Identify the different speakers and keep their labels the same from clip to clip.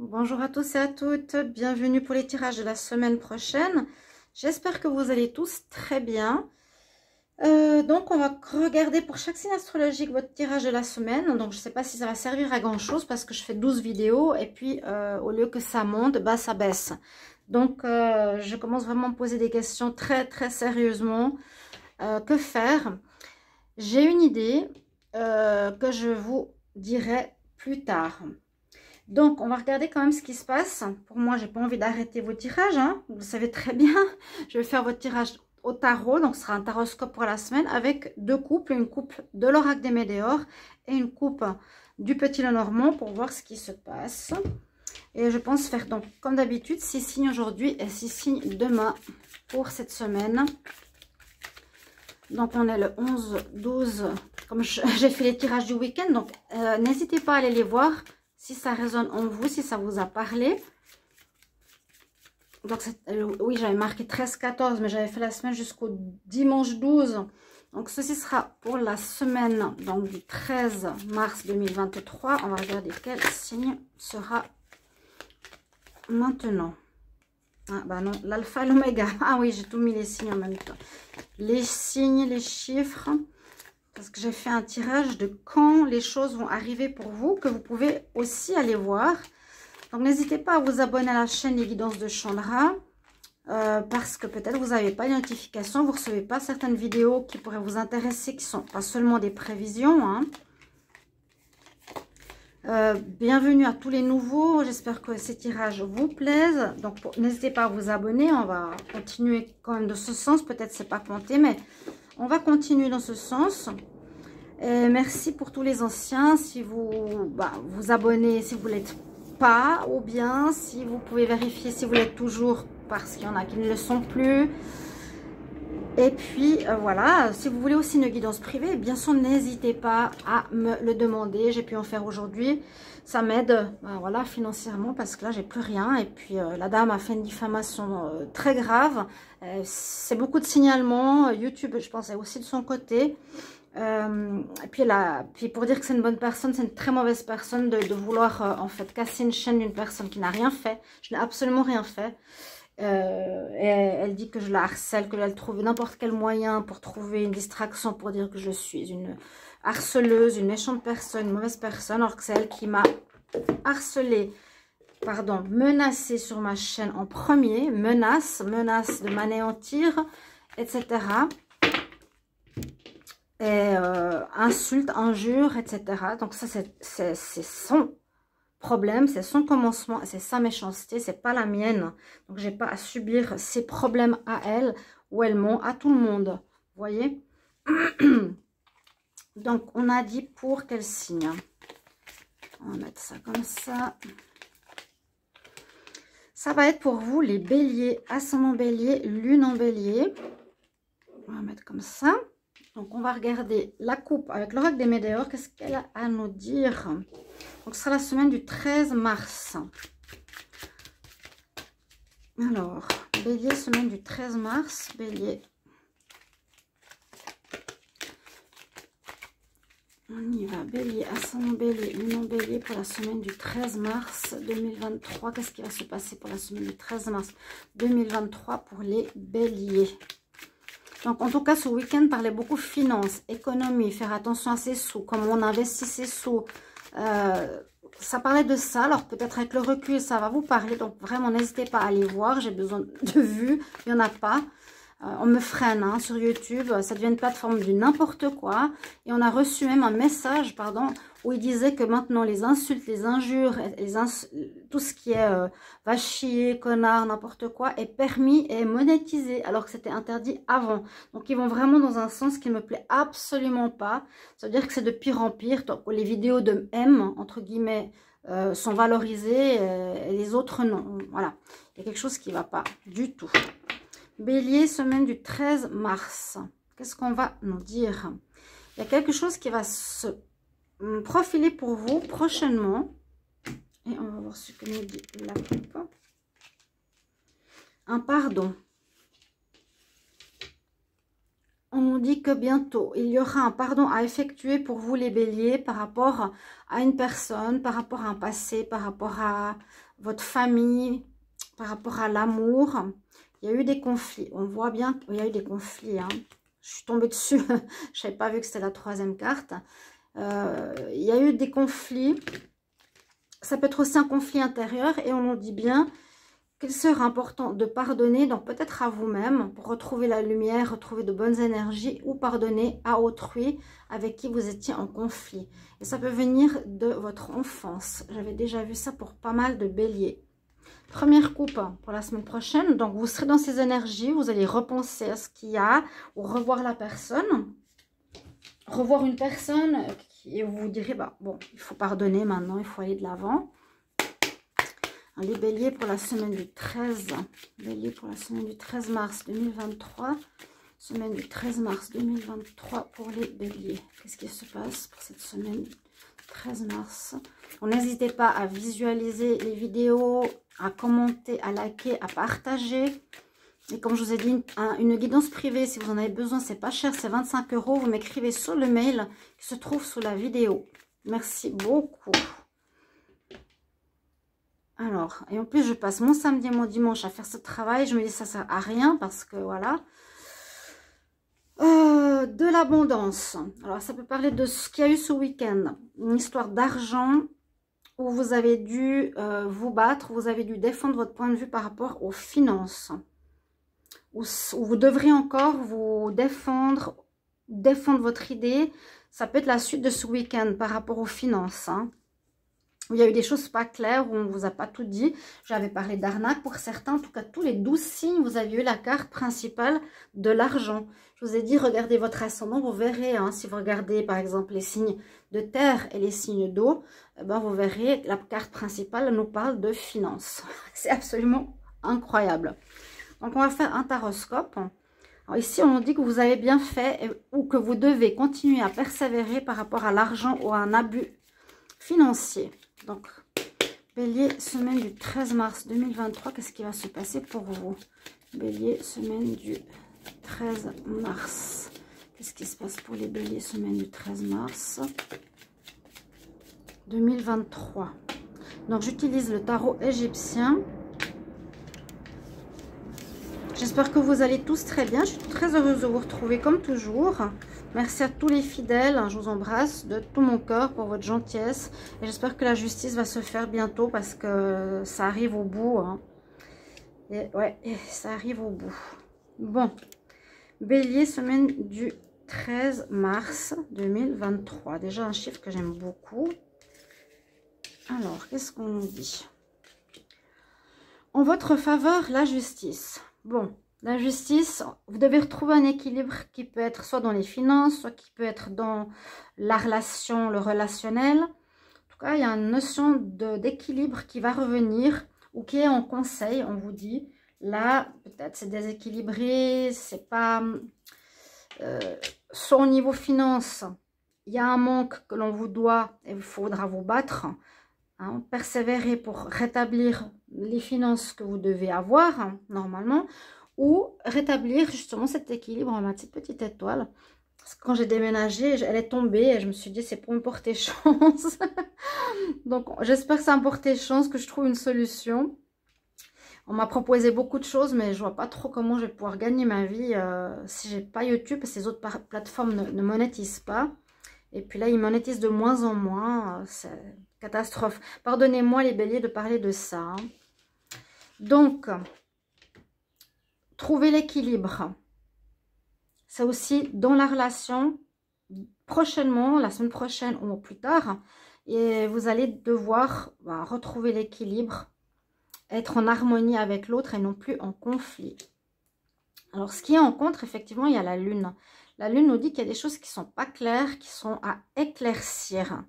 Speaker 1: Bonjour à tous et à toutes, bienvenue pour les tirages de la semaine prochaine. J'espère que vous allez tous très bien. Donc on va regarder pour chaque signe astrologique votre tirage de la semaine. Donc je ne sais pas si ça va servir à grand chose parce que je fais 12 vidéos et puis au lieu que ça monte, bah ça baisse. Donc je commence vraiment à me poser des questions très sérieusement. Que faire? J'ai une idée que je vous dirai plus tard. Donc, on va regarder quand même ce qui se passe. Pour moi, j'ai pas envie d'arrêter vos tirages, hein. Vous le savez très bien. Je vais faire votre tirage au tarot. Donc, ce sera un taroscope pour la semaine avec deux couples. Une coupe de l'oracle des Médéors et une coupe du Petit Lenormand pour voir ce qui se passe. Et je pense faire donc, comme d'habitude, 6 signes aujourd'hui et 6 signes demain pour cette semaine. Donc, on est le 11, 12. Comme j'ai fait les tirages du week-end. Donc, n'hésitez pas à aller les voir. Si ça résonne en vous, si ça vous a parlé. Donc, oui, j'avais marqué 13-14, mais j'avais fait la semaine jusqu'au dimanche 12. Donc, ceci sera pour la semaine donc, du 13 mars 2023. On va regarder quel signe sera maintenant. Ah, bah non, l'alpha et l'oméga. Ah oui, j'ai tout mis les signes en même temps. Les signes, les chiffres. Parce que j'ai fait un tirage de quand les choses vont arriver pour vous, que vous pouvez aussi aller voir. Donc, n'hésitez pas à vous abonner à la chaîne Les Guidances de Chandra. Parce que peut-être vous n'avez pas les notifications, vous ne recevez pas certaines vidéos qui pourraient vous intéresser, qui ne sont pas seulement des prévisions. Hein. Bienvenue à tous les nouveaux. J'espère que ces tirages vous plaisent. Donc, n'hésitez pas à vous abonner. On va continuer quand même de ce sens. Peut-être c'est pas compté, mais... on va continuer dans ce sens. Et merci pour tous les anciens. Si vous vous abonnez, si vous ne l'êtes pas, ou bien si vous pouvez vérifier si vous l'êtes toujours, parce qu'il y en a qui ne le sont plus. Et puis voilà, si vous voulez aussi une guidance privée, bien sûr, n'hésitez pas à me le demander. J'ai pu en faire aujourd'hui. Ça m'aide voilà, financièrement parce que là, j'ai plus rien. Et puis, la dame a fait une diffamation très grave. C'est beaucoup de signalements. YouTube, je pense, est aussi de son côté. Et puis, pour dire que c'est une bonne personne, c'est une très mauvaise personne de vouloir, en fait, casser une chaîne d'une personne qui n'a rien fait. Je n'ai absolument rien fait. Et elle dit que je la harcèle, que elle trouve n'importe quel moyen pour trouver une distraction, pour dire que je suis une harceleuse, une méchante personne, une mauvaise personne, alors que c'est elle qui m'a harcelée, pardon, menacée sur ma chaîne en premier, menace de m'anéantir, etc. Et insulte, injure, etc. Donc ça, c'est son problème, c'est son commencement, c'est sa méchanceté, c'est pas la mienne. Donc j'ai pas à subir ses problèmes à elle, ou elle ment à tout le monde. Vous voyez? Donc on a dit pour quel signe? On va mettre ça comme ça. Ça va être pour vous les béliers, ascendant bélier, lune en bélier. On va mettre comme ça. Donc on va regarder la coupe avec l'oracle des Médéors. Qu'est-ce qu'elle a à nous dire? Donc, ce sera la semaine du 13 mars. Alors, bélier, semaine du 13 mars. Bélier. On y va. Bélier, ascendant bélier, lune en bélier pour la semaine du 13 mars 2023. Qu'est-ce qui va se passer pour la semaine du 13 mars 2023 pour les béliers? Donc, en tout cas, ce week-end, parlait beaucoup finances, économie, faire attention à ses sous, comment on investit ses sous. Ça parlait de ça, alors peut-être avec le recul ça va vous parler, donc vraiment n'hésitez pas à aller voir, j'ai besoin de vues, il n'y en a pas, on me freine hein, sur YouTube, ça devient une plateforme du n'importe quoi, et on a reçu même un message, pardon, où il disait que maintenant les insultes, les injures, tout ce qui est va chier, connard, n'importe quoi, est permis et monétisé, alors que c'était interdit avant. Donc ils vont vraiment dans un sens qui ne me plaît absolument pas. Ça veut dire que c'est de pire en pire. Donc les vidéos de M, entre guillemets, sont valorisées et les autres non. Voilà, il y a quelque chose qui ne va pas du tout. Bélier, semaine du 13 mars. Qu'est-ce qu'on va nous dire? Il y a quelque chose qui va se profiler pour vous prochainement. Et on va voir ce que nous dit la coupe. Un pardon. on nous dit que bientôt, il y aura un pardon à effectuer pour vous les béliers par rapport à une personne, par rapport à un passé, par rapport à votre famille, par rapport à l'amour. Il y a eu des conflits. On voit bien qu'il y a eu des conflits. Hein. Je suis tombée dessus. Je n'avais pas vu que c'était la troisième carte. Il y a eu des conflits. Ça peut être aussi un conflit intérieur. Et on nous dit bien qu'il sera important de pardonner. Donc peut-être à vous-même pour retrouver la lumière, retrouver de bonnes énergies. Ou pardonner à autrui avec qui vous étiez en conflit. Et ça peut venir de votre enfance. J'avais déjà vu ça pour pas mal de béliers. Première coupe pour la semaine prochaine. Donc, vous serez dans ces énergies. Vous allez repenser à ce qu'il y a ou revoir la personne. Revoir une personne et vous vous direz, bah, bon, il faut pardonner maintenant. Il faut aller de l'avant. Les béliers pour la semaine du 13. Béliers pour la semaine du 13 mars 2023. Semaine du 13 mars 2023 pour les béliers. Qu'est-ce qui se passe pour cette semaine 13 mars. N'hésitez pas à visualiser les vidéos, à commenter, à liker, à partager. Et comme je vous ai dit, une guidance privée, si vous en avez besoin, c'est pas cher, c'est 25 €. Vous m'écrivez sur le mail qui se trouve sous la vidéo. Merci beaucoup. Alors, et en plus, je passe mon samedi et mon dimanche à faire ce travail. Je me dis ça sert à rien parce que voilà. De l'abondance. Alors, ça peut parler de ce qu'il y a eu ce week-end. Une histoire d'argent où vous avez dû vous battre, vous avez dû défendre votre point de vue par rapport aux finances. Où vous devrez encore vous défendre votre idée. Ça peut être la suite de ce week-end par rapport aux finances. Hein. Où il y a eu des choses pas claires, où on ne vous a pas tout dit. J'avais parlé d'arnaque pour certains. En tout cas, tous les 12 signes, vous avez eu la carte principale de l'argent. Je vous ai dit, regardez votre ascendant, vous verrez. Hein, si vous regardez, par exemple, les signes de terre et les signes d'eau, eh ben, vous verrez, la carte principale nous parle de finances. C'est absolument incroyable. Donc, on va faire un taroscope. Alors, ici, on nous dit que vous avez bien fait ou que vous devez continuer à persévérer par rapport à l'argent ou à un abus financier. Donc, Bélier, semaine du 13 mars 2023, qu'est-ce qui va se passer pour vous? Bélier, semaine du 13 mars. Qu'est-ce qui se passe pour les béliers, semaine du 13 mars 2023? Donc, j'utilise le tarot égyptien. J'espère que vous allez tous très bien. Je suis très heureuse de vous retrouver comme toujours. Merci à tous les fidèles. Je vous embrasse de tout mon cœur pour votre gentillesse. Et j'espère que la justice va se faire bientôt parce que ça arrive au bout. Hein. Et ouais, ça arrive au bout. Bon. Bélier, semaine du 13 mars 2023. Déjà un chiffre que j'aime beaucoup. Alors, qu'est-ce qu'on nous dit? En votre faveur, la justice. Bon, la justice, vous devez retrouver un équilibre qui peut être soit dans les finances, soit qui peut être dans la relation, le relationnel. En tout cas, il y a une notion d'équilibre qui va revenir ou qui est en conseil, on vous dit. Là, peut-être c'est déséquilibré, c'est pas... soit au niveau finance, il y a un manque que l'on vous doit et il faudra vous battre. Hein, persévérer pour rétablir les finances que vous devez avoir, hein, normalement, ou rétablir justement cet équilibre en ma petite étoile. Parce que quand j'ai déménagé, elle est tombée et je me suis dit c'est pour me porter chance. Donc j'espère que ça me porter chance, que je trouve une solution. On m'a proposé beaucoup de choses, mais je vois pas trop comment je vais pouvoir gagner ma vie si j'ai pas YouTube, parce que ces autres plateformes ne monétisent pas. Et puis là, ils monétisent de moins en moins. C'est catastrophe. Pardonnez-moi les béliers de parler de ça. Hein. Donc, trouver l'équilibre. C'est aussi dans la relation, prochainement, la semaine prochaine ou plus tard. Et vous allez devoir retrouver l'équilibre, être en harmonie avec l'autre et non plus en conflit. Alors, ce qui est en contre, effectivement, il y a la lune. La lune nous dit qu'il y a des choses qui ne sont pas claires, qui sont à éclaircir.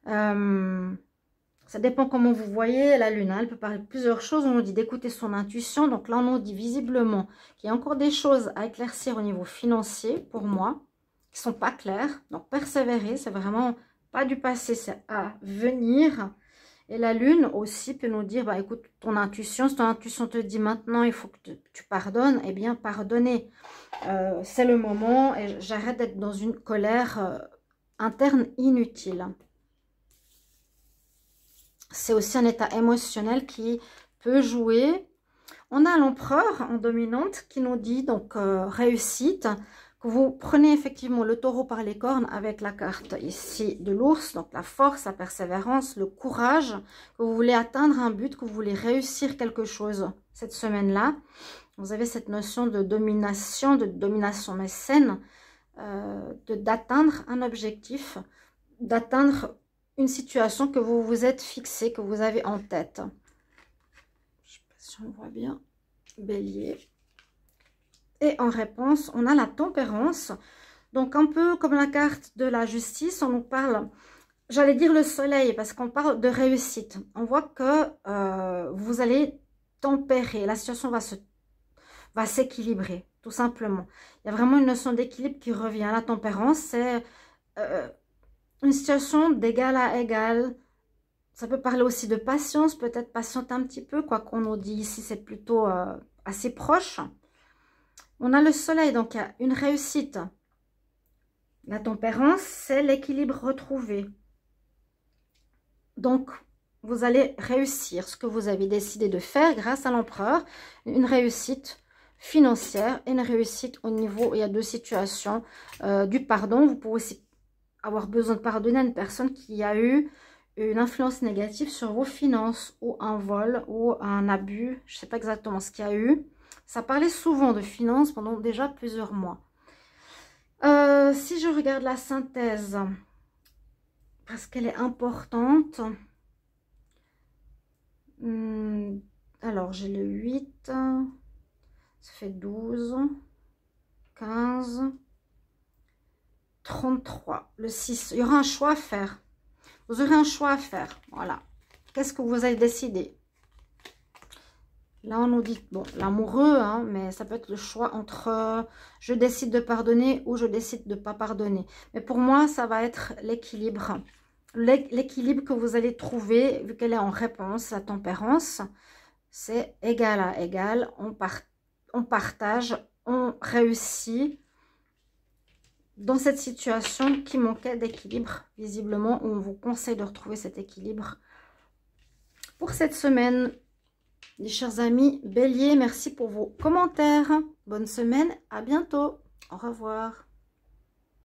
Speaker 1: Ça dépend comment vous voyez la lune. Hein. Elle peut parler de plusieurs choses. On nous dit d'écouter son intuition. Donc là, on nous dit visiblement qu'il y a encore des choses à éclaircir au niveau financier, pour moi, qui ne sont pas claires. Donc, persévérer, c'est vraiment pas du passé, c'est à venir. Et la lune aussi peut nous dire, bah, écoute, ton intuition, si ton intuition te dit maintenant, il faut que tu pardonnes, eh bien, pardonnez. C'est le moment et j'arrête d'être dans une colère interne inutile. C'est aussi un état émotionnel qui peut jouer. On a l'empereur en dominante qui nous dit, donc, réussite. Que vous prenez effectivement le taureau par les cornes avec la carte ici de l'ours, donc la force, la persévérance, le courage, que vous voulez atteindre un but, que vous voulez réussir quelque chose cette semaine-là. Vous avez cette notion de domination mécène, d'atteindre un objectif, d'atteindre une situation que vous vous êtes fixée, que vous avez en tête. Je ne sais pas si on voit bien. Bélier. Et en réponse, on a la tempérance. Donc, un peu comme la carte de la justice, on nous parle, j'allais dire le soleil, parce qu'on parle de réussite. On voit que vous allez tempérer. La situation va s'équilibrer, tout simplement. Il y a vraiment une notion d'équilibre qui revient. La tempérance, c'est une situation d'égal à égal. Ça peut parler aussi de patience, peut-être patiente un petit peu, quoi qu'on nous dit ici, c'est plutôt assez proche. On a le soleil, donc il y a une réussite. La tempérance, c'est l'équilibre retrouvé. Donc, vous allez réussir ce que vous avez décidé de faire grâce à l'empereur. Une réussite financière et une réussite au niveau, il y a deux situations. Du pardon, vous pouvez aussi avoir besoin de pardonner à une personne qui a eu une influence négative sur vos finances ou un vol ou un abus. Je ne sais pas exactement ce qu'il y a eu. Ça parlait souvent de finances pendant déjà plusieurs mois. Si je regarde la synthèse, parce qu'elle est importante. Alors, j'ai le 8, ça fait 12, 15, 33, le 6. Il y aura un choix à faire. Vous aurez un choix à faire. Voilà. Qu'est-ce que vous allez décider? Là, on nous dit, bon, l'amoureux, hein, mais ça peut être le choix entre je décide de pardonner ou je décide de ne pas pardonner. Mais pour moi, ça va être l'équilibre. L'équilibre que vous allez trouver, vu qu'elle est en réponse, la tempérance, c'est égal à égal. On partage, on réussit dans cette situation qui manquait d'équilibre, visiblement, on vous conseille de retrouver cet équilibre pour cette semaine. Les chers amis Bélier, merci pour vos commentaires. Bonne semaine, à bientôt. Au revoir.